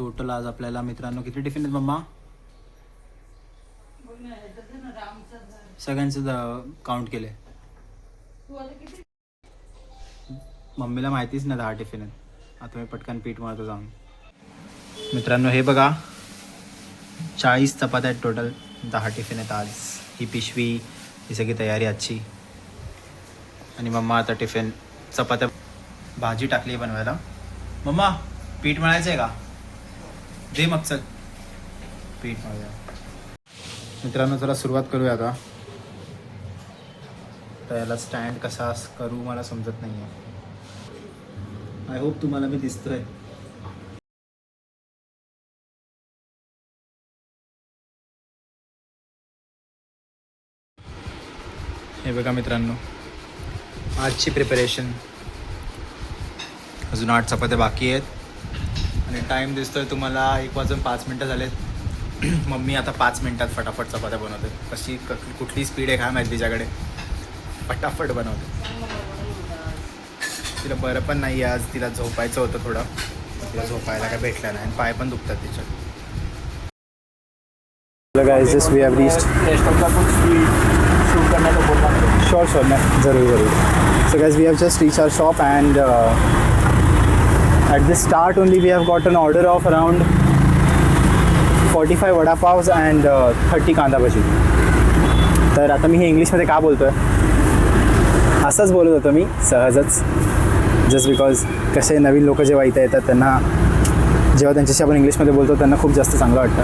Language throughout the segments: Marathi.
टोटल आज आपल्याला मित्रांनो किती टिफिन आहेत मम्मा? सगळ्यांचं काउंट केले. मम्मीला माहितीच नाही 10 टिफिन आहेत. आता मी पटकन पीठ मळतो जाऊन. मित्रांनो हे बघा 40 चपात्या आहेत टोटल. 10 टिफिन आहेत आज. ही पिशवी ही सगळी तयारी आजची. आणि मम्मा आता टिफिन चपात्या भाजी टाकली बनवायला. मम्मा पीठ मळायचं आहे का? दे मग चल पीठ मळूया. मित्रांनो चला सुरुवात करूया आता. तर याला स्टँड कसा करू मला समजत नाही आहे. आय होप तुम्हाला मी दिसतोय. हे बघा मित्रांनो आजची प्रिपरेशन. अजून 8 चपात्या बाकी आहेत. आणि टाईम दिसतोय तुम्हाला 1:05 झालेत. मम्मी आता 5 मिनिटात फटाफट चपात्या बनवते. कशी कुठली स्पीड आहे काय माहिती तिच्याकडे. फटाफट बनवते. तिला बरं पण नाही आज. तिला झोपायचं होतं थोडं. तिला झोपायला काय भेटलं नाही आणि पाय पण दुखतात तिच्या. guys, just we have reached. Sure, जरूर. So guys, we have just reached our shop and at the start only we have got an order of around 45 vada pav and 30 कांदा भजी. तर आता मी हे इंग्लिशमध्ये का बोलतो आहे असंच बोलत होतो मी सहजच. जस्ट बिकॉज कसे नवीन लोक जेव्हा इथे येतात त्यांना जेव्हा त्यांच्याशी आपण इंग्लिशमध्ये बोलतो त्यांना खूप जास्त चांगलं वाटतं.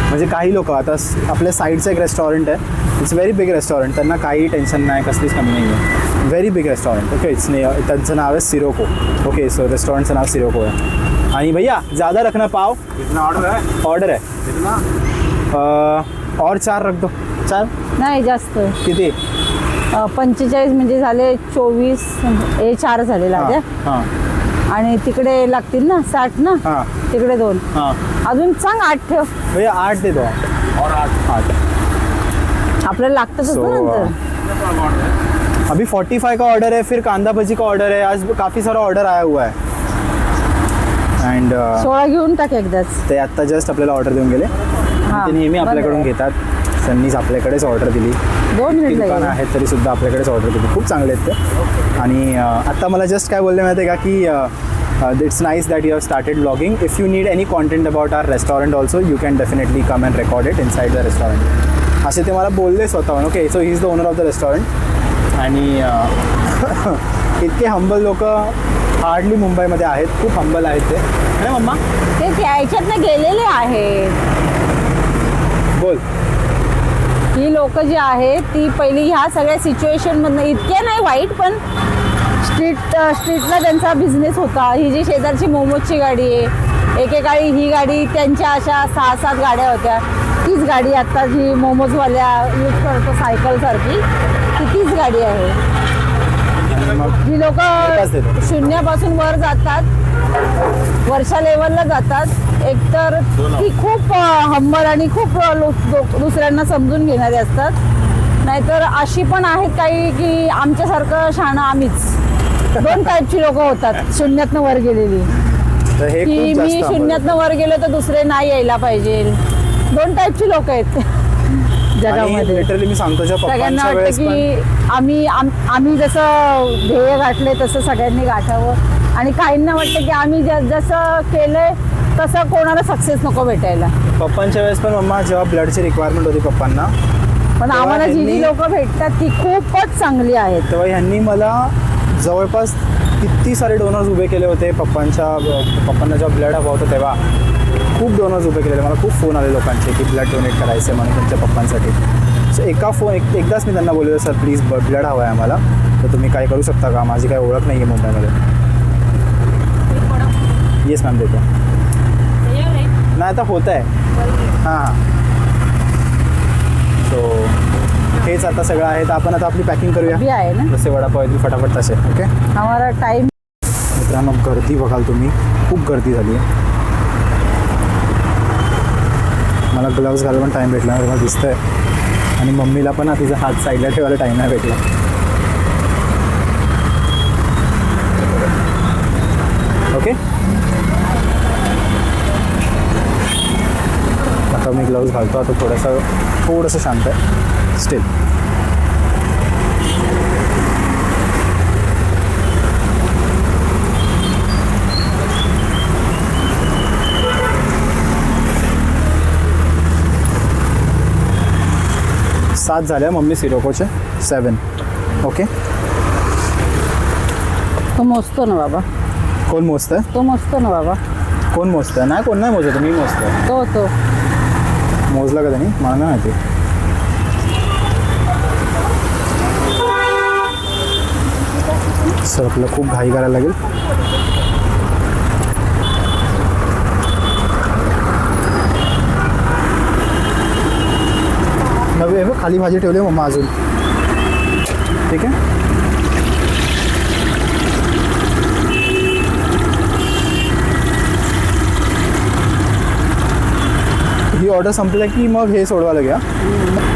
म्हणजे काही लोक आता आपल्या साईडचं एक रेस्टॉरंट आहे. It's very big restaurant. त्यांना काही टेन्शन नाही कसलीच कमी नाही आहे. Very big restaurant. ओके त्यांचं नाव आहे सिरोको. ओके सो रेस्टॉरंटचं नाव सिरोको आहे. आणि भैया ज़्यादा रखना पाव. ऑर्डर है और 4 रख दो. 4 नाही जास्त. किती? 45 म्हणजे झाले 24. हे 4 झाले लाद्या. हां आणि तिकडे लागतील ना 60 ना. हां तिकडे 2. हां अजून सांग 8 ठेव. भैया 8 दे दो. और 8 आपल्याला लागतच So, नंतर. अभी 45 का ऑर्डर है. फिर कांदा भजी का ऑर्डर है. आज काफ़ी सारा ऑर्डर आया हुआ है. अँड 16 घेऊन टाक एकदाच. ते आत्ता जस्ट आपल्याला ऑर्डर देऊन गेले. ते नेहमी आपल्याकडून घेतात. त्यांनीच आपल्याकडेच ऑर्डर दिली. 2 मिनिट दुकानं आहेत तरी सुद्धा आपल्याकडेच ऑर्डर दिली. खूप चांगले आहेत ते. आणि आत्ता मला जस्ट काय बोलले माहिती आहे का की it's nice that you have started blogging. If you need any content about our restaurant also you can definitely come and record it inside the restaurant. असे ते मला बोलले स्वतःहून. Okay so he is the owner of the restaurant. आणि इतके हंबल लोक हार्डली मुंबईमध्ये आहेत. खूप हंबल आहेत ते. अरे मम्मा ते याच्यातनं गेलेले आहेत. बोल. ही लोक जी आहेत ती पहिली ह्या सगळ्या सिच्युएशनमधनं इतक्या नाही वाईट पण स्ट्रीटला त्यांचा बिझनेस होता. ही जी शेजारची मोमोजची गाडी आहे एकेकाळी ही गाडी त्यांच्या अशा 6-7 गाड्या होत्या. तीच गाडी आत्ता जी मोमोजवाल्या यूज करतो सायकलसारखी ती तीच गाडी आहे. जी लोक शून्यापासून वर जातात वर्षा लेवलला जातात. एकतर ती खूप हंबल आणि खूप दुसऱ्यांना समजून घेणारे असतात. नाहीतर अशी पण आहेत काही की आमच्यासारखं शहाणं आम्हीच. 2 टाईपची लोक होतात शून्यातनं वर गेलेली. की मी शून्यातनं वर गेलो तर दुसरे नाही यायला पाहिजे. 2 टाईपची लोक आहेत जगामध्ये. लिटरली मी सांगतो सगळ्यांना वाटतं की आम्ही जसं ध्येय गाठले तसं सगळ्यांनी गाठावं. आणि काहींना वाटतं की आम्ही जसं केलंय तसं कोणाला सक्सेस नको भेटायला. पप्पांच्या वेळेस पण मम्मा जेव्हा ब्लडची रिक्वायरमेंट होती पप्पांना पण आम्हाला जी लोक भेटतात ती खूपच चांगली आहेत. तेव्हा ह्यांनी मला जवळपास किती सारे डोनर्स उभे केले होते. पप्पांना जेव्हा ब्लड हवं होतं तेव्हा खूप डोनर्स उभे केलेले. मला खूप फोन आले लोकांचे की ब्लड डोनेट करायचे म्हणून तुमच्या पप्पांसाठी. सो एकदाच मी त्यांना बोललो सर प्लीज ब्लड हवं आहे आम्हाला तर तुम्ही काय करू शकता का. माझी काही ओळख नाही आहे मुंबईमध्ये. येस मॅम देतो. नाही आता होत आहे. हां सो हेच आता सगळं आहे. तर आपण आता आपली पॅकिंग करूया. आहे ना जसे वडापाव आहेत फटाफट तसे. ओके आम्हाला टाईम. मित्रांनो गर्दी बघाल तुम्ही. खूप गर्दी झाली आहे. मला ग्लव्स घालायला पण टाईम भेटला मला दिसतंय. आणि मम्मीला पण तिचा हात साईडला ठेवायला टाईम नाही भेटला. ओके मी ग्लव्ज घालतो. आता थोडंसं शांत आहे स्टिल. सात झाल्या मम्मी सिरोकोचे 7. ओके. तो मोजतो ना बाबा, कोण मोजतं? तो मोजतो ना बाबा. कोण मोजतं? नाही, कोण नाही मोजत, मी मोजतो. तो मोजला का त्यांनी? मला नाही माहिती. सर आपल्याला खूप घाई करायला लागेल. नवी आहे खाली भाजी ठेवली मम्मा अजून. ठीक आहे. ही ऑर्डर संपल्या की मग हे सोडवायला घ्या.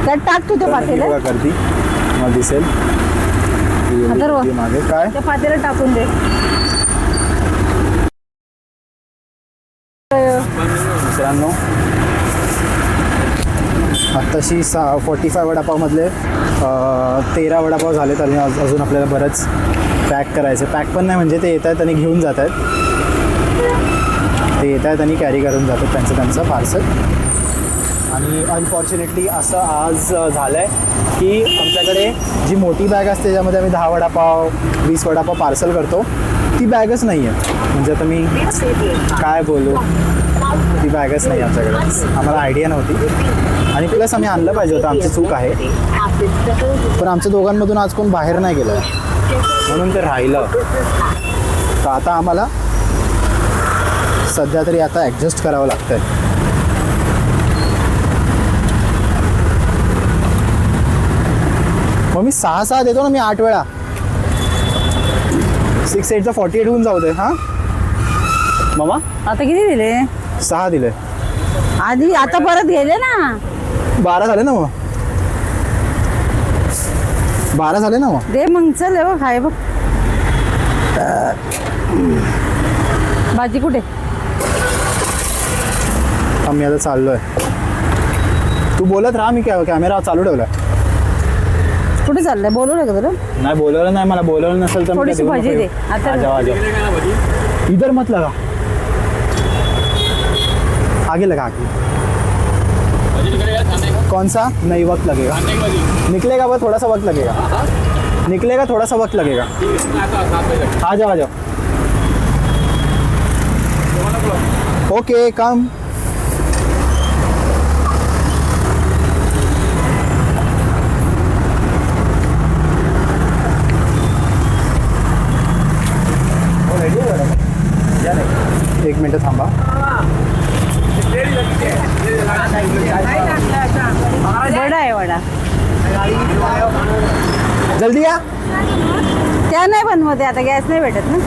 त्यात टाक तू ते पातेलं. बघा करती मला दिसेल. अथर्व, मागे काय त्या पातेलं टाकून दे. मित्रांनो आत्ताशी 45 वडापावमधले 13 वडापाव झालेत आणि अजून आपल्याला बरंच पॅक करायचं. पॅक पण नाही म्हणजे ते येत आहेत आणि घेऊन जात आहेत. ते येत आहेत आणि कॅरी करून जातात त्यांचं पार्सल. आणि अनफॉर्च्युनेटली असं आज झालं आहे की आमच्याकडे जी मोठी बॅग असते ज्यामध्ये आम्ही 10 वडापाव 20 वडापाव पार्सल करतो ती बॅगच नाही आहे. म्हणजे आता मी काय बोलू, ती बॅगच नाही आमच्याकडे. आम्हाला आयडिया नव्हती आणि प्लस आम्ही आणलं पाहिजे होतं, आमची चूक आहे. पण आमच्या दोघांमधून आज कोण बाहेर नाही गेलं म्हणून ते राहिलं. तर आता आम्हाला सध्या तरी आता ॲडजस्ट करावं लागतं आहे. मग मी 6 देतो ना, मी 8 वेळा. 6 8 48 होऊन जाऊ दे. हां मामा आता किती दिले? 6 दिले आधी, आता परत गेले ना. 12 झाले ना. मग 12 झाले ना. मग दे मग. चल हे बघ, हाय बघ भाजी कुठे? आम्ही आता चाललो आहे. तू बोलत राहा, मी कॅमेरा चालू ठेवला. कुठे चाललंय? बोलवलं का तुला? नाही बोलवलं नाही. मला बोलवलं नसेल तर थोडीशी भाजी दे. आता इधर मत लगा, आगे लगा आगे. कौन सा? नहीं, वक्त लगेगा. निकलेगा बस, थोड़ा सा वक्त लगेगा. निकलेगा, थोड़ा सा वक्त लगेगा. आ जाओ आ जाओ. ओके कम. एक मिनट थांबा. वडा आहे वडा. जल्दी या. त्या नाही बनवते आता, गॅस नाही भेटत ना.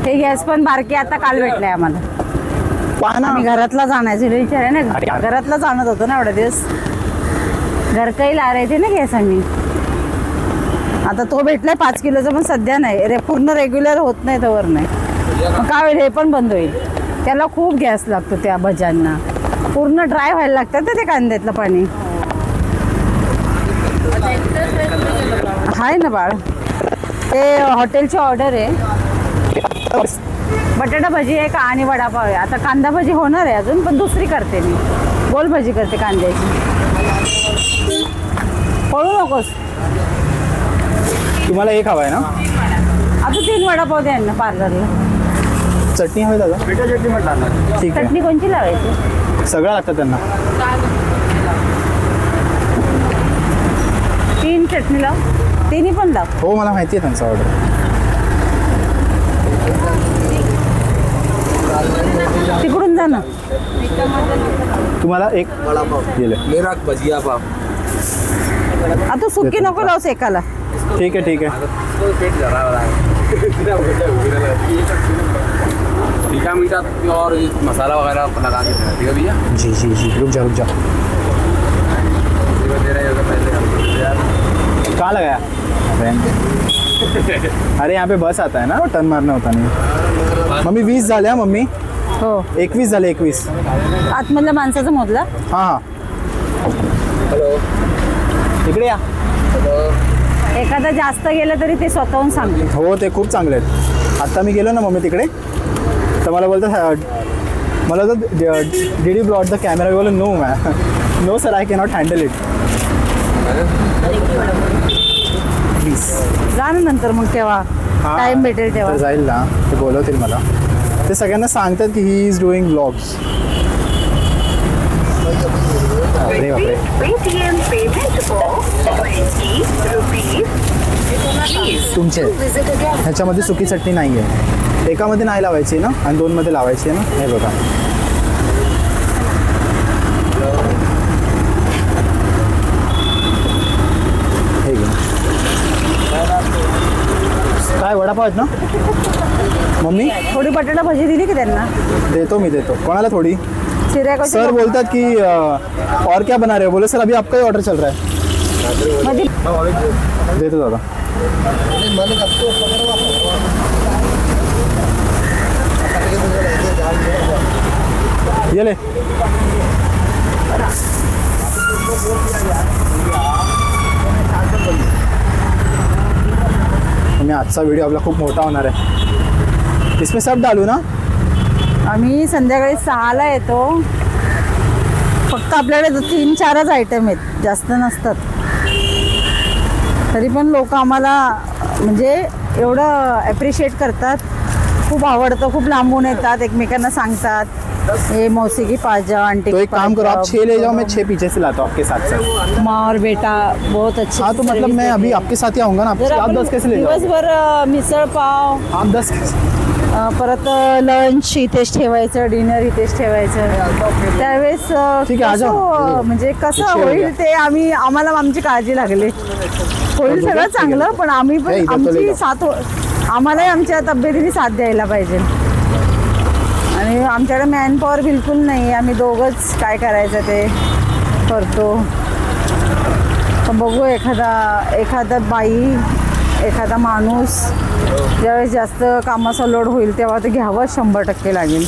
हे गॅस पण बारके आता काल भेटलंय आम्हाला. पाहा आम्ही घरातला जाण्याचे विचार आहे ना, घरातला जाणत होतो ना एवढा दिवस. घर काही ला रहे थे ना गॅस आम्ही. आता तो भेटलाय 5 किलोचा, पण सध्या नाही. पूर्ण रेग्युलर होत नाही तोवर नाही. मग काय होईल, हे पण बंद होईल. त्याला खूप गॅस लागतो त्या भज्यांना. पूर्ण ड्राय व्हायला लागतात ना ते कांद्यातलं पाणी. आहे ना बाळ, ते हॉटेलची ऑर्डर आहे. बटाटा भजी आहे का आणि वडापाव आहे. आता कांदा भजी होणार आहे अजून, पण दुसरी करते मी. गोल भजी करते कांद्याची. पळू नकोस. तुम्हाला एक हवा आहे ना? आता 3 वडापाव द्या ना पार्लरला. चटणी हवी दादा? ठीक आहे. चटणी कोणची लावायची? सगळं लागतं त्यांना. 3 चटणी लाव. 3 पण लाव. हो मला माहिती आहे त्यांचा ऑर्डर. तिकडून जा ना. तुम्हाला एक वडापाव दिले. मेरा भजिया पाव. आता सुकी नको लावू एकाला. ठीक है ठीक है. पेट जा रहा है. मीठा मीठा और मसाला वगैरह लगा के देना, ठीक है भैया? जी जी जी. रुक जा रुक जा. कहाँ लगाया? अरे यहाँ पे बस आता है ना, टर्न मारना होता नहीं. मम्मी 20 झाले हा मम्मी. हो 21 झाले 21. आतमधल्या माणसाचा मोजला. हां हां हॅलो इकडे या. एखादा जास्त गेलं तरी ते स्वतःहून सांगते. हो ते खूप चांगले आहेत. आत्ता मी गेलो ना मम्मी तिकडे तर मला बोलतात मला तर did you blot the camera. बोल no ma'am no sir I cannot handle it. Please जा ना नंतर मग तेव्हा टाइम भेटेल तेव्हा. तर जाईल ना ते बोलवतील मला. ते सगळ्यांना सांगतात की ही इज डुईंग ब्लॉग्स. अरे बापरे Paytm payment for 20 rupees. Please तुमचे visit again. ह्याच्यामध्ये सुकी चटणी नाही आहे. एकामध्ये नाही लावायची ना आणि दोनमध्ये लावायची आहे ना. हे बघा हे घे. काय वडापाव आहेत ना मम्मी. थोडी बटाटा भजी दिली की त्यांना. देतो मी देतो. कोणाला थोडी. चिऱ्या सर बोलतात की और क्या बना रहे हो. बोले सर अभी आपका ही ऑर्डर चल रहा है. मध्ये देतो दादा. ये ले. मी आजचा व्हिडिओ आपला खूप मोठा होणार आहे. इसमें सब डालू ना. आम्ही संध्याकाळी 6ला येतो. फक्त आपल्याकडे 3-4च आयटम आहेत, जास्त नसतात. तरी पण लोक आम्हाला म्हणजे एवढं ॲप्रिशिएट करतात. खूप आवडतं. खूप लांबून येतात, एकमेकांना सांगतात हे मौसी की पाजा आंटी तो की एक काम करो आप पाजा, 6 ले जाओ मैं 6 पीछे से लाता हूँ आपके साथ साथ. माँ और बेटा बहुत अच्छे. हाँ तो मतलब मैं अभी आपके साथ ही आऊँगा ना. आप 10 कैसे ले जाओ. दिवसभर मिसळ पाव, आप 10 कैसे. परत लंच इथेच ठेवायचं, डिनर इथेच ठेवायचं. त्यावेळेस ठीक आहे, आ जाओ. कसं म्हणजे कसं रिक्षा होईल वगैरे. ते आम्हाला आमची काळजी लागली. होईल सगळं चांगलं पण आम्ही हे पण इथं तो आमची ले साथ आम्हालाही आमच्या तब्येतीने साथ द्यायला पाहिजे. आणि आमच्याकडे मॅनपॉवर बिलकुल नाही. आम्ही दोघंच काय करायचं ते करतो. तर बघू एखादा बाई एखादा माणूस ज्यावेळेस जास्त कामाचा लोड होईल तेव्हा ते घ्यावं 100% लागेल.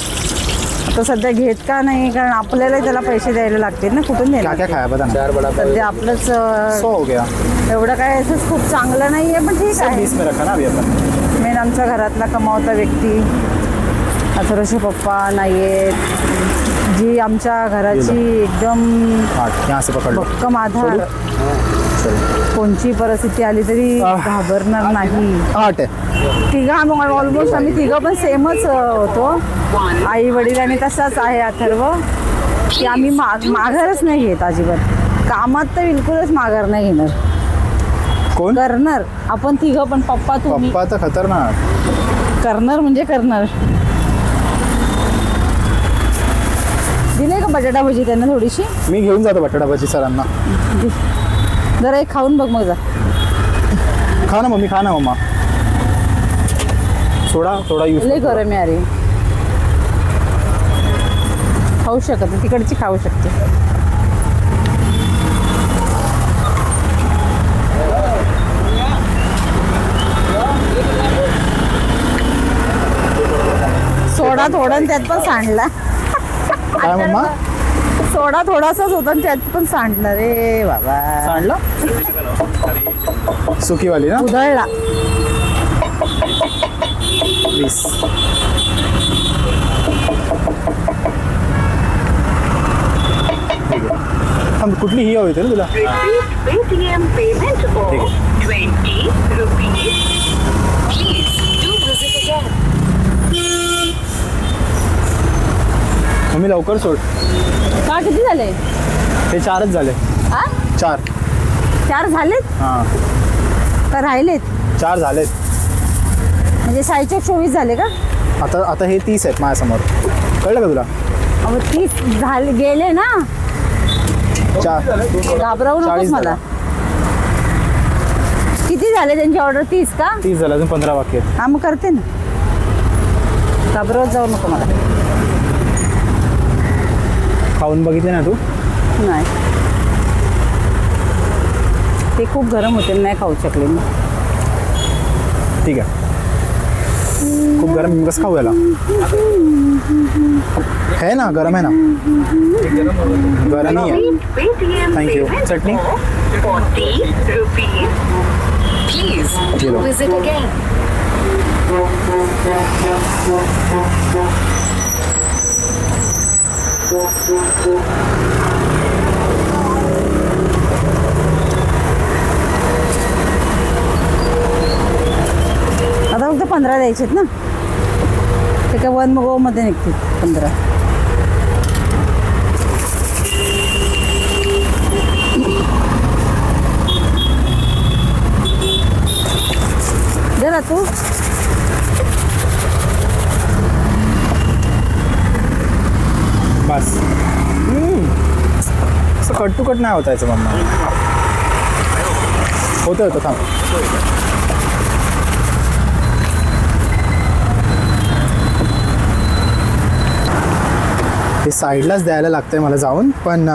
आता सध्या घेत का नाही कारण आपल्याला त्याला पैसे द्यायला लागतील ना. कुठून क्या क्या देणार. खाया बता ना. 4 बड़ा सध्या आपलंच 100 हो गया. एवढं काय असं खूप चांगलं नाही आहे पण ठीक सब आहे. 20 में रखा ना अभी अपन. मेन आमच्या घरातला कमावता व्यक्ती अथर्वचे पप्पा नाही आहेत. जी आमच्या घराची एकदम हाँ यहाँ से पकड़ लो. भक्कम आधार. चलो कोणची परिस्थिती आली तरी घाबरणार नाही. 8 है. तिघं आम्ही ऑलमोस्ट आम्ही तिघं पण सेमच होतो. आई वडील आणि तसाच आहे अथर्व की आम्ही माघारच नाही घेत अजिबात. कामात तर बिलकुलच माघार नाही घेणार. कोण. करणार आपण तिघं पण. पप्पा तुम्ही पप्पा तर खतरनाक. करणार म्हणजे करणार. दिले का बटाटा भजी त्यांना थोडीशी. मी घेऊन जातो बटाटा भाजी सरांना. जरा एक खाऊन बघ मग जा. खा ना मम्मी. खा ना मम्मा. थोडा यूज. लय गरम आहे अरे. खाऊ शकत नाही. तिकडची खाऊ शकते. सोडा थोडा आणि त्यात पण सांडला. काय मम्मा. सोडा थोडासाच होता आणि त्यात पण सांडला रे बाबा. सांडला. सुकीवाली ना. उधळला. प्लीज. कुठली ही हवी होती ना तुला. Receive Paytm payment for 20 rupees. Please do visit again. Mummy लवकर सोड. का किती झाले. हे 4च झाले. हा 4. 4 झालेत हां का राहिलेत. 4 झालेत. म्हणजे 24 झाले का. आता हे 30 आहेत माझ्यासमोर. कळलं का तुला. अहो 30 झाले गेले ना. 4. घाबरवू नकोस 40 मला. किती झाले त्यांची ऑर्डर. 30 का. 30 झालं. अजून 15 बाकी आहेत. हा मग करते ना. घाबरवत जाऊ नको मला. खाऊन बघितले ना तू. नाही ते खूप गरम होते नाही खाऊ शकले मी. ठीक आहे. खूप गरम आहे, मी कसं खाऊ याला? है ना, गरम आहे ना? गरम ही आहे. Paytm Thank you. payment Chutney? for 40 rupees. Please do Kilo. visit again. आता फक्त 15 द्यायचे ना, ते काय वन गो मध्ये निघतील 15. दे ना तू. बस. असं कट टू कट नाही होता याचं मम्मा. होतं थांब. हे साईडलाच द्यायला लागतंय मला जाऊन, पण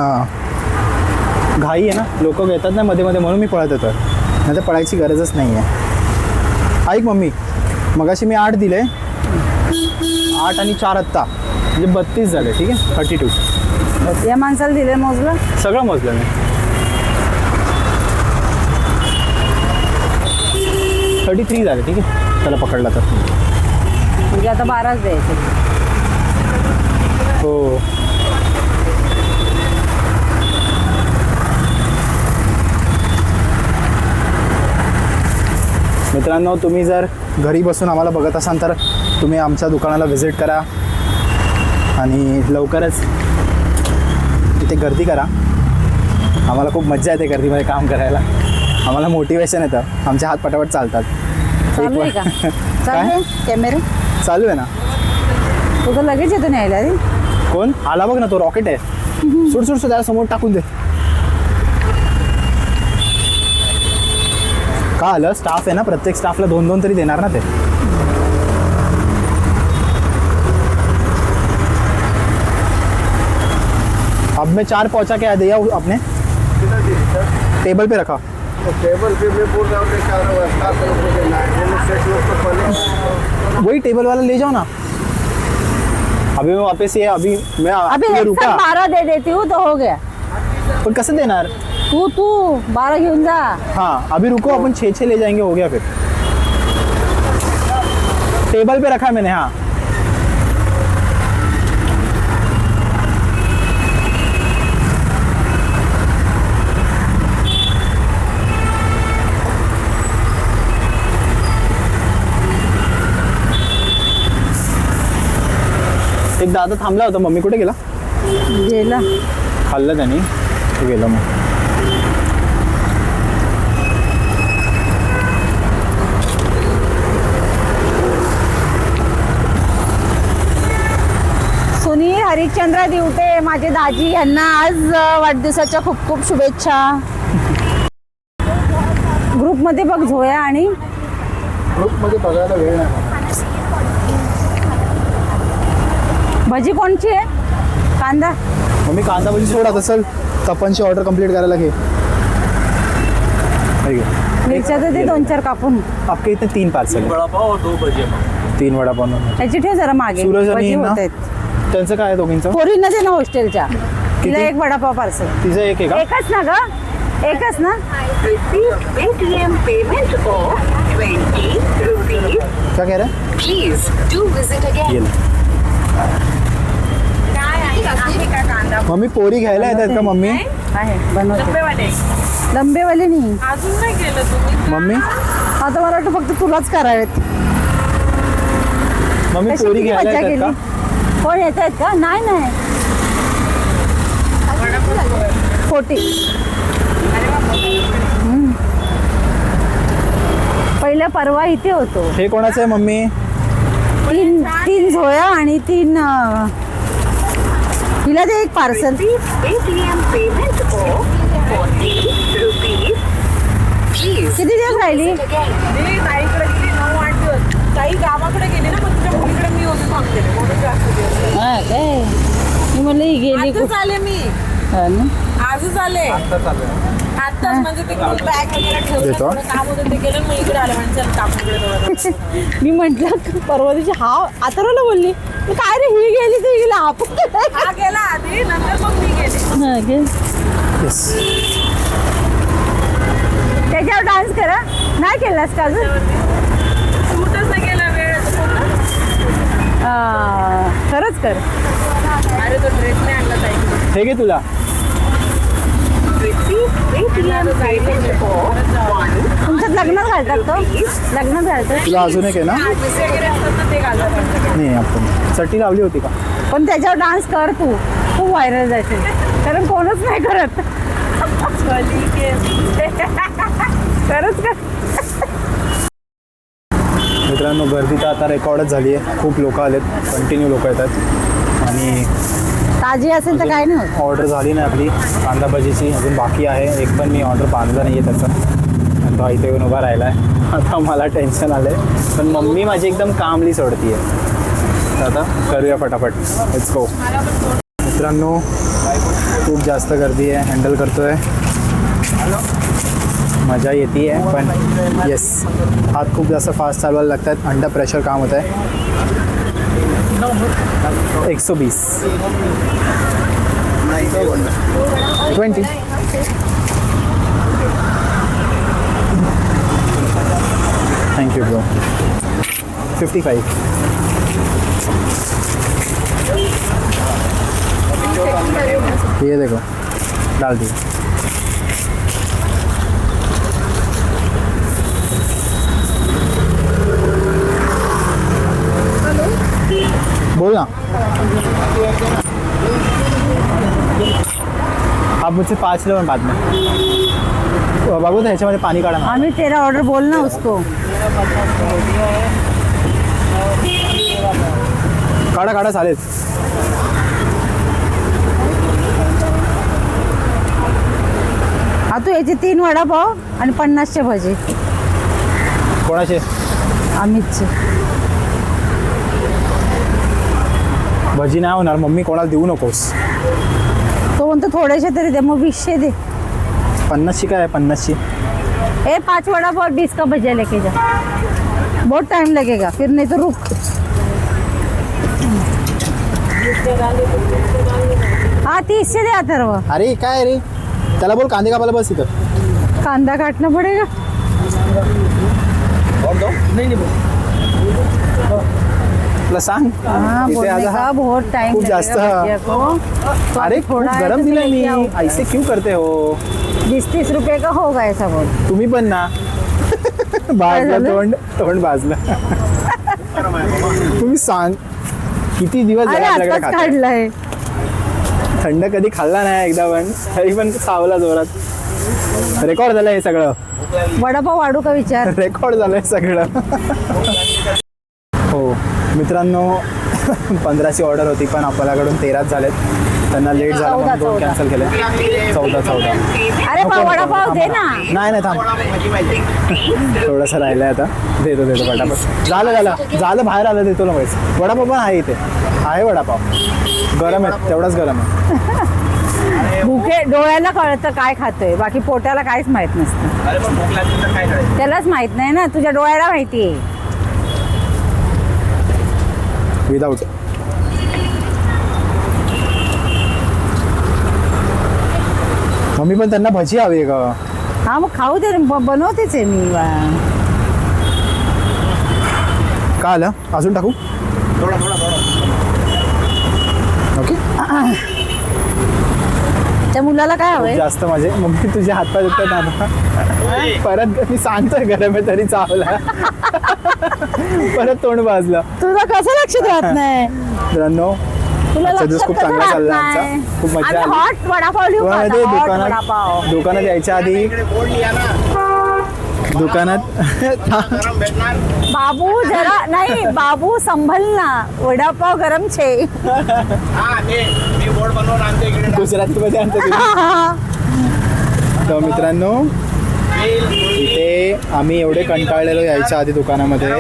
घाई आहे ना, लोक घेतात ना मध्ये मध्ये, म्हणून मी पळत येतो. नाही तर पळायची गरजच नाही आहे. ऐक मम्मी, मगाशी मी 8 दिले, 8 आणि 4 आत्ता, म्हणजे 32 झाले. ठीक आहे, 32. या माणसाला दिले मोजलं. सगळं मोजलं मी. 33 झाले. ठीक आहे, त्याला पकडला तर. म्हणजे आता 12च द्यायचे. हो. मित्रांनो, तुम्ही जर घरी बसून आम्हाला बघत असाल तर तुम्ही आमच्या दुकानाला व्हिजिट करा आणि लवकरच इथे गर्दी करा. आम्हाला खूप मज्जा येते गर्दीमध्ये काम करायला. आम्हाला मोटिवेशन येतं, आमचे हात पटापट चालतात. चालू आहे का? चालू आहे कॅमेरे? चालू आहे ना. तू तर लगेच येतो न्यायला रे. कोण आला बघ ना, तो रॉकेट आहे. सुट सुट सुट, त्याला समोर टाकून दे. का आलं? स्टाफ आहे ना, प्रत्येक स्टाफला 2-2 तरी देणार ना ते. अब मैं 4 पहुंचा के दिया आपने, टेबल पे रखा. टेबल पे मैं बोल रहा हूँ कि 4 वाजता लोगों को देना है, वो 6 लोग को पहले वही टेबल वाला ले जाओ ना. अभी मैं वापस ये अभी मैं अभी ये एक रुका, साथ 12 दे देती हूँ तो हो गया. पण कसं देणार? तू 12 घेऊन जा. हाँ अभी रुको, अपन 6 ले जाएंगे, हो गया फिर. टेबल पे रखा है मैंने. हाँ एक दादा थांबला होता. मम्मी कुठे गेला? गेला. खाल्लं त्यांनी, तो गेला मग. सुनील हरिश्चंद्र दिवटे, माझे दाजी, यांना आज वाढदिवसाच्या खूप खूप शुभेच्छा. ग्रुपमध्ये बघ झोया आणि ग्रुपमध्ये बघायला वेळ नाही. भजी कोणची आहे? कांदा. मम्मी कांदा भजी सोडा, तसं तपनची ऑर्डर कंप्लीट करायला घे. मिरच्या तर ते 2-4 कापून. आपके इथे 3 पार्सल आहे. वड़ा पाव और 2 भजिया. 3 वडापाव. याची ठेव जरा मागे. सूरज आणि भजी ना? होत आहेत. त्यांचं काय आहे दोघींचं? पोरींना दे ना हॉस्टेलच्या. तिला किती? 1 वडापाव पार्सल. तिचं एक आहे का? एकच ना ग? एकच ना? Receive Paytm payment of 20 rupees. क्या कह रहा है? Please do visit again. ये ले. मम्मी पोरी घ्यायला येतात का मम्मी? आहे बनवते. लंबेवाले नाही. अजून नाही केलं तुम्ही. मम्मी आता मला वाटतं फक्त तुलाच करावेत. मम्मी कशी पोरी किती घ्यायला मजा येतात केली? का? कोण येत आहेत का? नाही नाही. 40. पहिल्या परवा इथे होतो. हे कोणाचं आहे मम्मी? 3 झोया आणि 3 हिला दे एक parcel. Paytm payment of 40 rupees. Please किती दिवस राहिली? visit again. मी ताईकडे गेली 9-8 दिवस. ताई गावाकडे गेली ना, मग तुझ्या मुलीकडे मी होतो थांबते म्हणून जास्त दिवस. हा काय? मी म्हणलं ही गेली आजच आले मी. हा ना? आजच आले आत्ताच म्हणजे ते बॅग वगैरे ठेवलं देतो. थोडं काम होतं ते केलं मग इकडे आलं म्हणजे चल काकूकडे थोडं मी म्हटलं परवा दिवशी हा अथर्वला बोलली "मी काय रे ही गेली तर गेला आपण हा गेला आधी नंतर मग मी गेले येस. त्याच्यावर डान्स करा नाही केलास का अजून शूटच नाही केला वेळ खरंच कर अरे तो ड्रेस नाही आणला ताई हे घे तुला. Receive Paytm payment of तुमच्यात लग्नात घालतात तो लग्नात घालतात तुला अजून एक आहे ना? दुसरे वगैरे असतात ना ते घालतात आमच्याकडे. नाही आपण चट्टी लावली होती का? पण त्याच्यावर डान्स कर तू खूप व्हायरल जायचे कारण कोणच नाही करत खरंच कर मित्रांनो गर्दी तर आता रेकॉर्डच झाली आहे. खूप लोक आलेत, कंटिन्यू लोक येतात आणि ताजी असेल तर काय नाही होत ऑर्डर झाली नाही आपली कांदा भजीची, अजून बाकी आहे. एक पण मी ऑर्डर बांधला नाही आहे त्याचा आणि तो इथे येऊन उभा राहिला आहे. आता मला टेन्शन आलं आहे पण मम्मी माझी एकदम कामली सोडती आहे. तर आता करूया फटाफट. Let's go. मित्रांनो खूप जास्त गर्दी आहे, हँडल करतो आहे, मजा येते आहे पण येस हात खूप जास्त फास्ट चालवायला लागतात. अंडर प्रेशर काम होत आहे. 120 20 थँक्यू ब्रो. 55 ये देखो डाल दी. बोल ना. आप मुझसे 5 लो बाद में. बाबू ह्याच्यामध्ये पाणी काढा ना. आम्ही तेरा ऑर्डर बोल ना उसको काढा काढा चालेल. हा तू याचे 3 वडापाव आणि 50चे भजी कोणाचे? अमितचे भजी नाही होणार मम्मी, कोणाला देऊ नकोस. तो म्हणतो थोडेसे तरी दे मग 20 दे 50ची काय आहे? 50ची 5 वडापाव 20 का भजिया लेके जा बहुत टाइम लगेगा फिर नहीं तो रुक हाँ 30 से दे अथर्व अरे काय रे त्याला बोल कांदे कापायला बस इथं. कांदा काटना पड़ेगा तुला सांग हाँ इथे बोलने आज का हा बहुत टाइम खूप जास्त लगेगा भजिया को तो अरे अभी खूप थोड़ा है गरम तो दिलाय मैं मी. लेके आऊंगा। ऐसे क्यों करते हो 20-30 रुपए का होगा ऐसा बोल तुम्ही पण ना. भाजलं झालं? तोंड भाजलं. तुम्ही सांग किती दिवस झाले अरे आपल्याकडे आताच खाताय? काढलाय थंड कधी खाल्ला नाही एकदा पण तरी पण सावला जोरात. रेकॉर्ड झालं हे सगळं. वडापाव वाढू का विचार रेकॉर्ड झालंय सगळं. हो मित्रांनो 15ची ऑर्डर होती पण आपल्याकडून 13च झालेत. त्यांना लेट झालं म्हणून 2 14. कॅन्सल केले. 14. अरे नको, नको, वडापाव दे थांब ना नाही नाही थांब थोडंसं राहिलं आहे आता. देतो पटापट. झालं बाहेर आलं देतो ना पैसे. वडापाव पण आहे इथे आहे वडापाव. गरम आहे तेवढाच गरम आहे. भुके डोळ्याला कळतं काय खातोय बाकी पोटाला काहीच माहित नसतं त्यालाच माहित नाही ना तुझ्या डोळ्याला माहिती आहे विदाऊट. मम्मी पण त्यांना भजी हवी आहे का? हा मग खाऊ दे बनवतेच आहे मी का आलं अजून टाकू ओके. त्या मुलाला काय खूप हवंय जास्त माझे मम्मी तुझे हातपाय दुखतात आता. परत मी सांगतोय गरम आहे तरी चावला. परत तोंड भाजलं. तुझं कसं लक्षात राहत नाही मित्रांनो तुला आजचा दिवस लक्षात खूप कसं चांगला राहत चालला नाही? आमचा. खूप मजा आम्ही आली. हॉट वडापाव लिहू का मध्ये आता? हॉट वडापाव दुकानात यायच्या आधी दुकानात बाबू जरा नाही बाबू संभल ना वडापाव गरम छे गुजरातीमध्ये आणतो तर मित्रांनो इथे आम्ही एवढे कंटाळलेलो यायच्या आधी दुकानामध्ये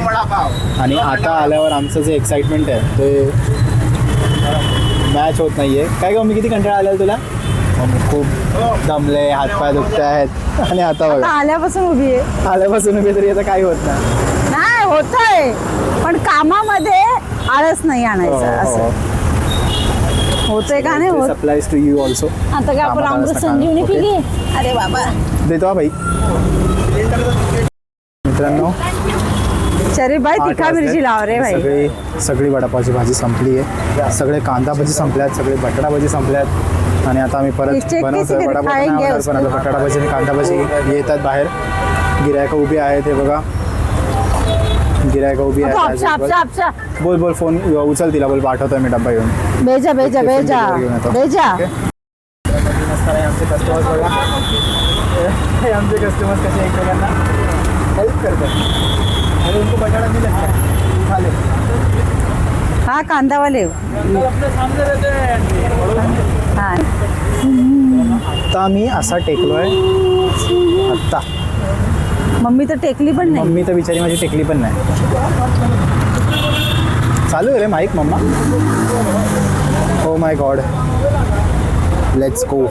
आणि आता आल्यावर आमचं जे एक्साइटमेंट आहे ते मॅच होत नाहीये. काय गं मी किती कंटाळा आलेला तुला मम्मी खूप दमले, हातपाय दुखते आहेत आणि आता आता बघा आल्यापासून उभी आहे. आल्यापासून उभी तरी आता काही होत नाही. नाही होतंय, पण कामामध्ये आळस नाही आणायचं असं होतंय का नाही होत. Applies to you also. आता काय आपण कामाला अमृत नसता संजीवनी कामाला. पिली. अरे बाबा देतो हा भाई. मित्रांनो शरीफ भाई 8 तिखा वाजले. मिरची लाव रे भाई. सगळी वडापावची भाजी संपली आहे. सगळे कांदा भजी संपल्यात, सगळे बटाटा भजी संपल्यात आणि आता आम्ही परत किसी बनवतोय के वडापाव. खाएंगे नाही आवडत, पण आता बटाटा भजी आणि कांदा भजी येतात बाहेर. गिरायक उभी आहेत हे बघा, गिरायक उभी तो आहे. आपशा आपशा आपशा बोल बोल, फोन उचल तिला, बोल पाठवतोय मी डब्बा घेऊन. बेजा बेजा बेजा बेजा. नसताना आमचे कस्टमर्स बघा, हे आमचे कस्टमर्स कसे एकमेकांना हेल्प करतात आणि उनको बटाटा नहीं लगता खा ले. हा कांदावाले हा. आता मी असा टेकलोय आत्ता. मम्मी तर टेकली पण नाही. मम्मी तर बिचारी माझी टेकली पण नाही. चालू आहे रे माईक मम्मा. Oh my god, let's go.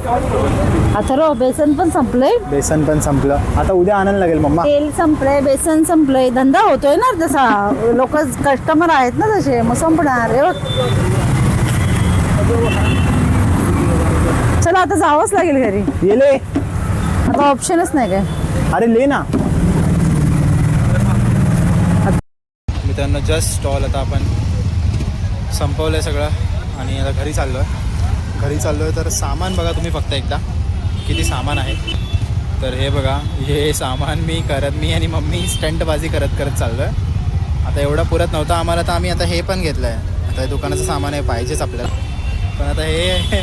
Atharva बेसन पण संपलंय, बेसन पण संपलं, आता उद्या आणायला लागेल मम्मा. तेल संपलंय, बेसन संपलंय. धंदा होतोय ना तसा, लोक कस्टमर आहेत ना तसे, मग संपणार रे. चला आता जावंच लागेल घरी, ये ले. आता ऑप्शनच नाही काय. अरे ले ना. मित्रांनो जस्ट स्टॉल आता आपण संपवलं सगळं आणि आता घरी चाललो आहे. तर सामान बघा तुम्ही फक्त एकदा किती सामान आहे. तर हे बघा, हे सामान मी आणि मम्मी स्टंटबाजी करत चाललो आहे. आता एवढा पुरत नव्हता आम्हाला, तर आम्ही आता हे पण घेतलं आहे. आता हे दुकानाचं सामान आहे, पाहिजेच आपल्याला. पण आता हे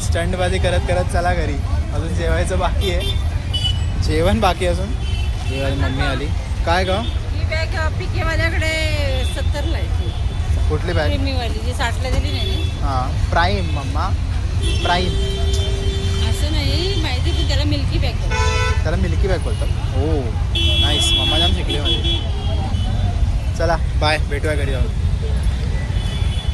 स्टंटबाजी करत चला घरी. अजून जेवायचं बाकी आहे, जेवण बाकी अजून. जेवायला मम्मी आली. काय ग ही बॅग पिकेवाल्याकडे 70ला आहे. कुठली बॅग? प्रेमीवाली जी 60ला दिली नाही हां, प्राईम मम्मा, प्राईम. असं नाही माहिती, पण त्याला मिल्की बॅग त्याला मिल्की बॅग बोलतात. हो नाईस, मम्मा जाम शिकली माझी. चला बाय, भेटूया घरी जाऊन.